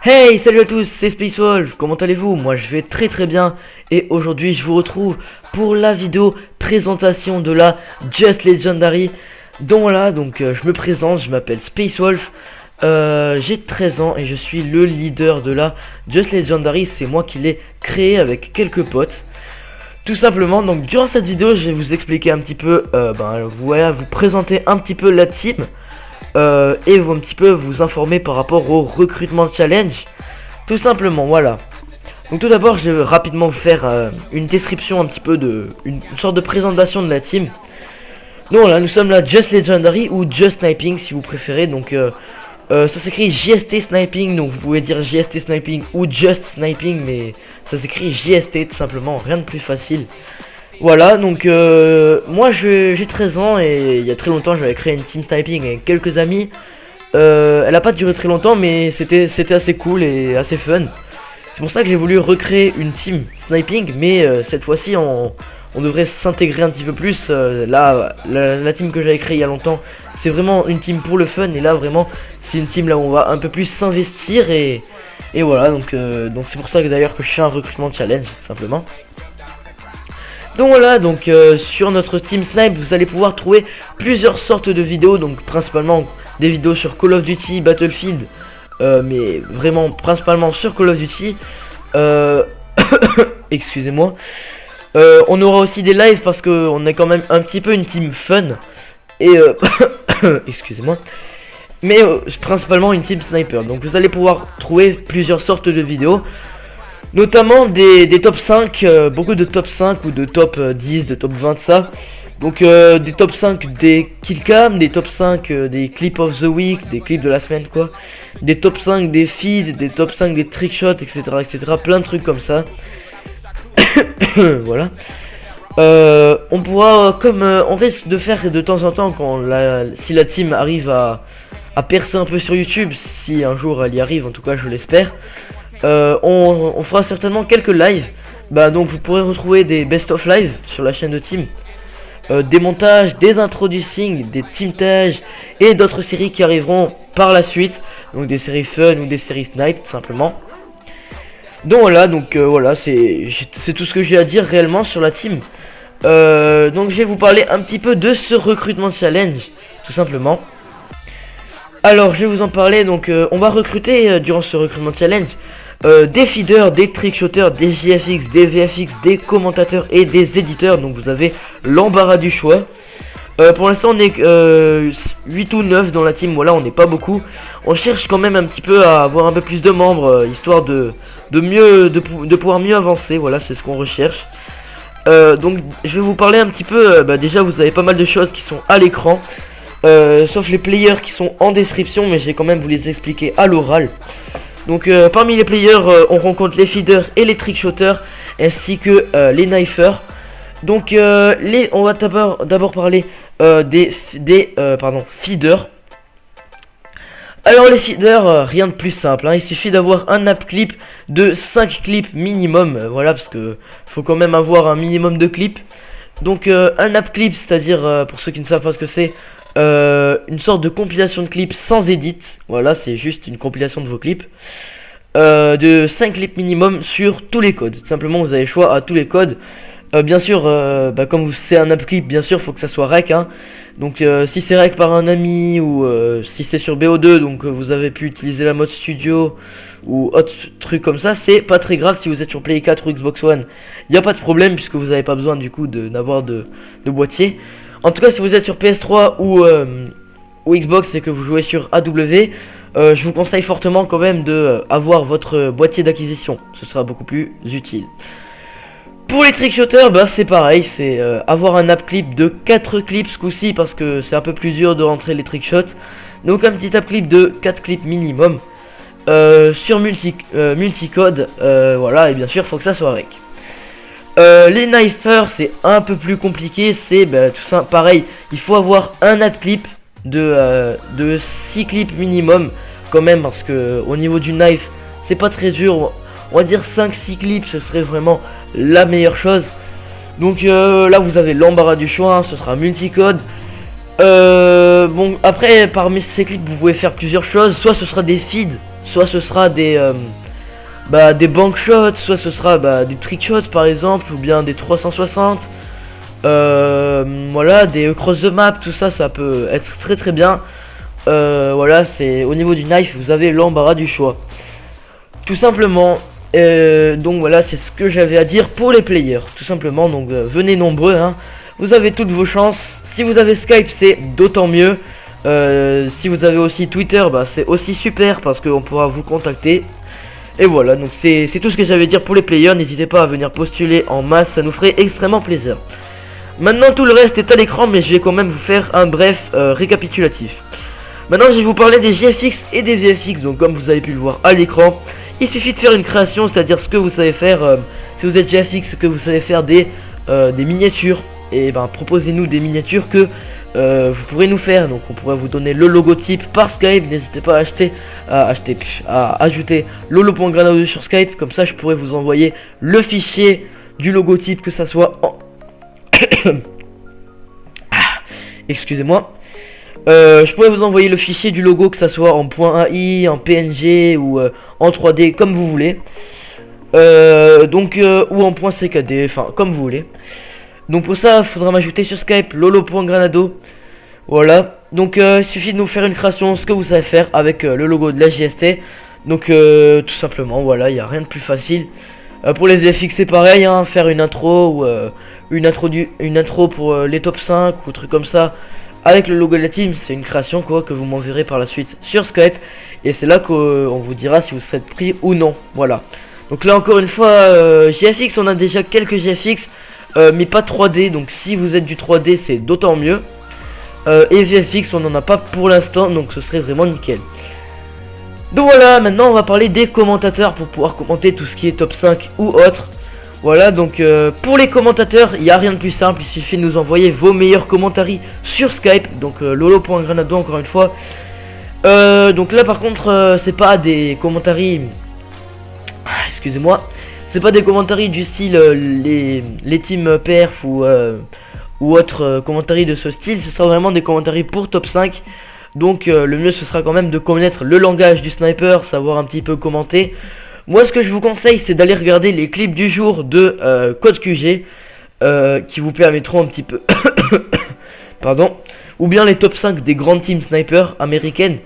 Hey, salut à tous, c'est SpaceWolf, comment allez-vous? Moi je vais très bien et aujourd'hui je vous retrouve pour la vidéo présentation de la Just Legendary. Donc voilà, je me présente, je m'appelle SpaceWolf, j'ai 13 ans et je suis le leader de la Just Legendary. C'est moi qui l'ai créé avec quelques potes. Tout simplement, donc durant cette vidéo je vais vous expliquer un petit peu, vous présenter un petit peu la team. Et un petit peu vous informer par rapport au recrutement challenge. Tout simplement, voilà. Donc tout d'abord, je vais rapidement vous faire une description un petit peu de une sorte de présentation de la team. Donc voilà, nous sommes là Just Legendary ou Just Sniping si vous préférez. Donc ça s'écrit JST Sniping, donc vous pouvez dire JST Sniping ou Just Sniping, mais ça s'écrit JST tout simplement, rien de plus facile. Voilà, donc moi j'ai 13 ans et il y a très longtemps j'avais créé une team sniping avec quelques amis. Elle a pas duré très longtemps, mais c'était assez cool et assez fun. C'est pour ça que j'ai voulu recréer une team sniping, mais cette fois-ci on devrait s'intégrer un petit peu plus. Là, la team que j'avais créée il y a longtemps, c'est vraiment une team pour le fun, et là vraiment c'est une team là où on va un peu plus s'investir et voilà, donc c'est pour ça que d'ailleurs que je fais un recrutement challenge simplement. Donc voilà, sur notre Team Snipe, vous allez pouvoir trouver plusieurs sortes de vidéos, donc principalement des vidéos sur Call of Duty, Battlefield, mais vraiment principalement sur Call of Duty. Excusez-moi. On aura aussi des lives parce que on est quand même un petit peu une team fun et excusez-moi. Mais principalement une team sniper. Donc vous allez pouvoir trouver plusieurs sortes de vidéos. Notamment des top 5, beaucoup de top 5 ou de top 10, de top 20 de ça. Donc des top 5 des killcam, des top 5 des clips of the week, des clips de la semaine quoi. Des top 5 des feeds, des top 5 des trickshots, etc. Plein de trucs comme ça. Voilà. On pourra, comme on risque de faire de temps en temps quand si la team arrive à percer un peu sur YouTube, si un jour elle y arrive, en tout cas je l'espère. On fera certainement quelques lives. Donc vous pourrez retrouver des best of live sur la chaîne de team, des montages, des introducing, des teamtages et d'autres séries qui arriveront par la suite. Donc des séries fun ou des séries snipe tout simplement. Donc voilà, c'est tout ce que j'ai à dire réellement sur la team. Donc je vais vous parler un petit peu de ce recrutement challenge tout simplement. Alors je vais vous en parler. Donc on va recruter durant ce recrutement challenge des feeders, des trickshotters, des JFX, des VFX, des commentateurs et des éditeurs. Donc vous avez l'embarras du choix. Pour l'instant on est 8 ou 9 dans la team, voilà, on n'est pas beaucoup. On cherche quand même un petit peu à avoir un peu plus de membres, histoire de pouvoir mieux avancer. Voilà, c'est ce qu'on recherche. Donc je vais vous parler un petit peu, déjà vous avez pas mal de choses qui sont à l'écran, sauf les players qui sont en description, mais je vais quand même vous les expliquer à l'oral. Donc parmi les players, on rencontre les feeders et les trickshotters, ainsi que les knifers. Donc on va d'abord parler des feeders. Alors les feeders, rien de plus simple, hein. Il suffit d'avoir un app clip de 5 clips minimum, voilà, parce que faut quand même avoir un minimum de clips. Donc un app clip, c'est-à-dire pour ceux qui ne savent pas ce que c'est, une sorte de compilation de clips sans edit. Voilà, c'est juste une compilation de vos clips, de 5 clips minimum sur tous les codes. Tout simplement vous avez le choix à tous les codes. Bien sûr, comme c'est un app clip, bien sûr faut que ça soit rec, hein. Donc si c'est rec par un ami ou si c'est sur BO2, donc vous avez pu utiliser la mode studio ou autre truc comme ça, c'est pas très grave. Si vous êtes sur Play 4 ou Xbox One, il n'y a pas de problème puisque vous n'avez pas besoin du coup d'avoir de boîtier. En tout cas, si vous êtes sur PS3 ou Xbox et que vous jouez sur AW, je vous conseille fortement quand même de avoir votre boîtier d'acquisition. Ce sera beaucoup plus utile. Pour les trickshotters, c'est pareil, c'est avoir un app clip de 4 clips ce coup-ci parce que c'est un peu plus dur de rentrer les trickshots. Donc un petit app clip de 4 clips minimum sur multicode, voilà, et bien sûr faut que ça soit avec. Les knifers, c'est un peu plus compliqué, c'est tout ça pareil, il faut avoir un app clip de 6 clips minimum quand même, parce que au niveau du knife c'est pas très dur. On va dire 5-6 clips, ce serait vraiment la meilleure chose. Donc là vous avez l'embarras du choix, hein, ce sera multicode. Bon après parmi ces clips vous pouvez faire plusieurs choses. Soit ce sera des feeds soit ce sera des bank shots, soit ce sera des trick shots par exemple, ou bien des 360. Voilà, des cross the map, tout ça, ça peut être très très bien. Voilà, c'est au niveau du knife, vous avez l'embarras du choix. Tout simplement. Donc voilà, c'est ce que j'avais à dire pour les players, tout simplement. Donc venez nombreux, hein. Vous avez toutes vos chances. Si vous avez Skype, c'est d'autant mieux. Si vous avez aussi Twitter, c'est aussi super parce qu'on pourra vous contacter. Et voilà, donc c'est tout ce que j'avais à dire pour les players. N'hésitez pas à venir postuler en masse, ça nous ferait extrêmement plaisir. Maintenant tout le reste est à l'écran, mais je vais quand même vous faire un bref récapitulatif. Maintenant je vais vous parler des GFX et des VFX. Donc comme vous avez pu le voir à l'écran, il suffit de faire une création, c'est-à-dire ce que vous savez faire. Si vous êtes GFX, que vous savez faire des miniatures, et proposez-nous des miniatures que vous pourrez nous faire. Donc on pourrait vous donner le logotype par Skype. N'hésitez pas à ajouter lolo.granado sur Skype, comme ça je pourrais vous envoyer le fichier du logotype, que ça soit en excusez-moi. Je pourrais vous envoyer le fichier du logo, que ça soit en .ai, en PNG ou en 3D, comme vous voulez. Ou en .ckd, enfin comme vous voulez. Donc pour ça, il faudra m'ajouter sur Skype lolo.granado. Voilà. Donc il suffit de nous faire une création, ce que vous savez faire avec le logo de la JST. Donc tout simplement, voilà, il n'y a rien de plus facile. Pour les VFX c'est pareil, hein, faire une intro ou une intro pour les top 5 ou truc comme ça. Avec le logo de la team, c'est une création quoi que vous m'enverrez par la suite sur Skype. Et c'est là qu'on vous dira si vous serez pris ou non. Voilà. Donc là encore une fois, GFX, on a déjà quelques GFX, mais pas 3D. Donc si vous êtes du 3D, c'est d'autant mieux. Et VFX, on n'en a pas pour l'instant, donc ce serait vraiment nickel. Donc voilà, maintenant on va parler des commentateurs pour pouvoir commenter tout ce qui est top 5 ou autre. Voilà, donc pour les commentateurs, il n'y a rien de plus simple, il suffit de nous envoyer vos meilleurs commentaires sur Skype. Donc lolo.granado encore une fois. Donc là par contre, c'est pas des commentaires... excusez-moi. C'est pas des commentaires du style les teams perf ou autres commentaires de ce style. Ce sera vraiment des commentaires pour top 5. Donc le mieux ce sera quand même de connaître le langage du sniper, savoir un petit peu commenter. Moi ce que je vous conseille, c'est d'aller regarder les clips du jour de Code QG qui vous permettront un petit peu pardon, ou bien les top 5 des grandes teams sniper américaines.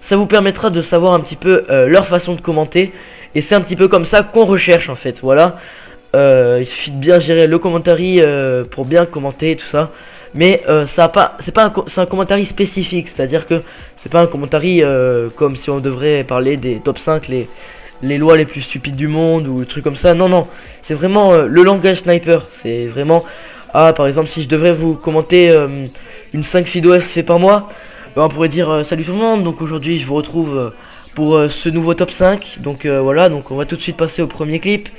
Ça vous permettra de savoir un petit peu leur façon de commenter. Et c'est un petit peu comme ça qu'on recherche en fait. Voilà, il suffit de bien gérer le commentaire pour bien commenter tout ça. Mais c'est un commentaire spécifique, c'est-à-dire que c'est pas un commentaire comme si on devrait parler des top 5, les lois les plus stupides du monde ou des trucs comme ça. Non, non, c'est vraiment le langage sniper. C'est vraiment, par exemple, si je devrais vous commenter une 5 FIDOS fait par moi, on pourrait dire salut tout le monde, donc aujourd'hui je vous retrouve pour ce nouveau top 5. Donc voilà, donc on va tout de suite passer au premier clip.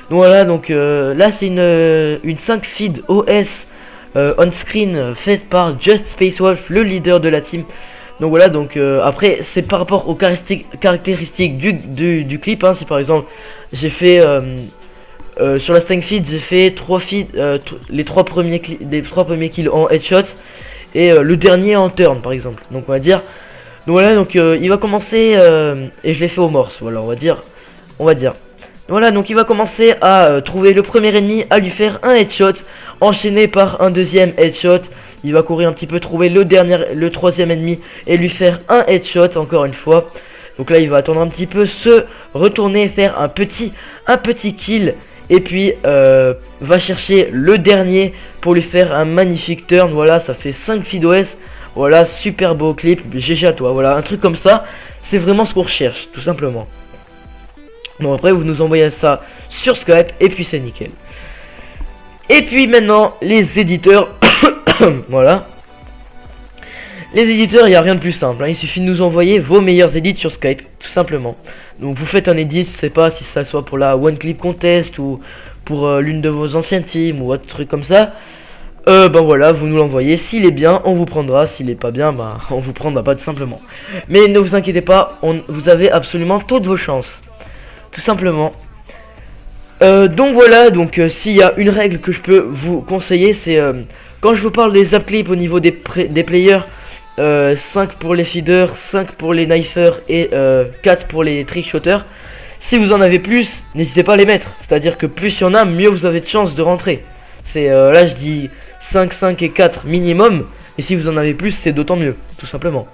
Donc voilà, donc là c'est une 5 feed OS on screen faite par Just Space Wolf, le leader de la team. Donc voilà, donc après c'est par rapport aux caractéristiques du clip, hein. Si par exemple j'ai fait sur la 5 feed, j'ai fait 3 feeds, les 3 premiers kills en headshot et le dernier en turn par exemple. Donc on va dire, donc voilà, donc il va commencer et je l'ai fait au morse, voilà, on va dire. Voilà, donc il va commencer à trouver le premier ennemi, à lui faire un headshot, enchaîné par un deuxième headshot. Il va courir un petit peu, trouver le troisième ennemi et lui faire un headshot encore une fois. Donc là il va attendre un petit peu, se retourner, faire un petit kill. Et puis va chercher le dernier pour lui faire un magnifique turn. Voilà, ça fait 5 FIDOS. Voilà, super beau clip, GG à toi. Voilà, un truc comme ça, c'est vraiment ce qu'on recherche, tout simplement. Bon, après vous nous envoyez ça sur Skype et puis c'est nickel. Et puis maintenant les éditeurs. Voilà, les éditeurs, il n'y a rien de plus simple, hein. Il suffit de nous envoyer vos meilleurs edits sur Skype, tout simplement. Donc vous faites un edit, je sais pas si ça soit pour la One Clip Contest ou pour l'une de vos anciennes teams ou autre truc comme ça. Voilà, vous nous l'envoyez. S'il est bien, on vous prendra. S'il est pas bien, on vous prendra pas, tout simplement. Mais ne vous inquiétez pas, vous avez absolument toutes vos chances, tout simplement. Donc voilà, donc s'il y a une règle que je peux vous conseiller, c'est quand je vous parle des zap clips au niveau des players, 5 pour les feeders, 5 pour les knifers et 4 pour les trickshotters. Si vous en avez plus, n'hésitez pas à les mettre. C'est-à-dire que plus il y en a, mieux vous avez de chances de rentrer. C'est là je dis 5, 5 et 4 minimum. Et si vous en avez plus, c'est d'autant mieux, tout simplement.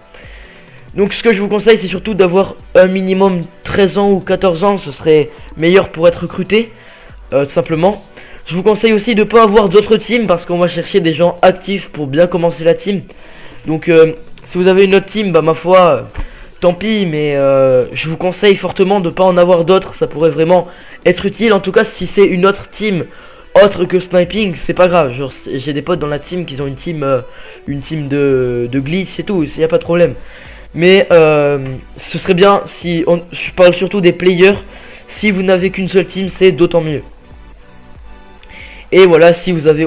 Donc ce que je vous conseille, c'est surtout d'avoir un minimum 13 ans ou 14 ans. Ce serait meilleur pour être recruté, tout simplement. Je vous conseille aussi de ne pas avoir d'autres teams, parce qu'on va chercher des gens actifs pour bien commencer la team. Donc si vous avez une autre team, bah ma foi, tant pis, mais je vous conseille fortement de ne pas en avoir d'autres. Ça pourrait vraiment être utile. En tout cas, si c'est une autre team autre que sniping, c'est pas grave. Genre, j'ai des potes dans la team qui ont une team de glitch et tout, il n'y a pas de problème. Mais ce serait bien si je parle surtout des players. Si vous n'avez qu'une seule team, c'est d'autant mieux. Et voilà, si vous avez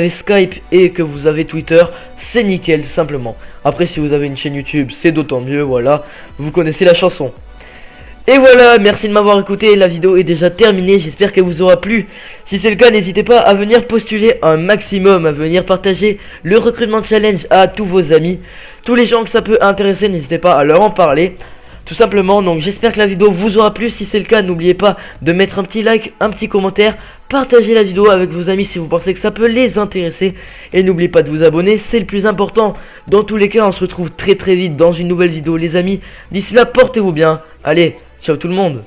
Skype et que vous avez Twitter, c'est nickel, simplement. Après, si vous avez une chaîne YouTube, c'est d'autant mieux, voilà. Vous connaissez la chanson. Et voilà, merci de m'avoir écouté, la vidéo est déjà terminée, j'espère qu'elle vous aura plu. Si c'est le cas, n'hésitez pas à venir postuler un maximum, à venir partager le recrutement challenge à tous vos amis. Tous les gens que ça peut intéresser, n'hésitez pas à leur en parler. Tout simplement, donc j'espère que la vidéo vous aura plu. Si c'est le cas, n'oubliez pas de mettre un petit like, un petit commentaire. Partagez la vidéo avec vos amis si vous pensez que ça peut les intéresser. Et n'oubliez pas de vous abonner, c'est le plus important. Dans tous les cas, on se retrouve très vite dans une nouvelle vidéo les amis. D'ici là, portez-vous bien. Allez, ciao tout le monde.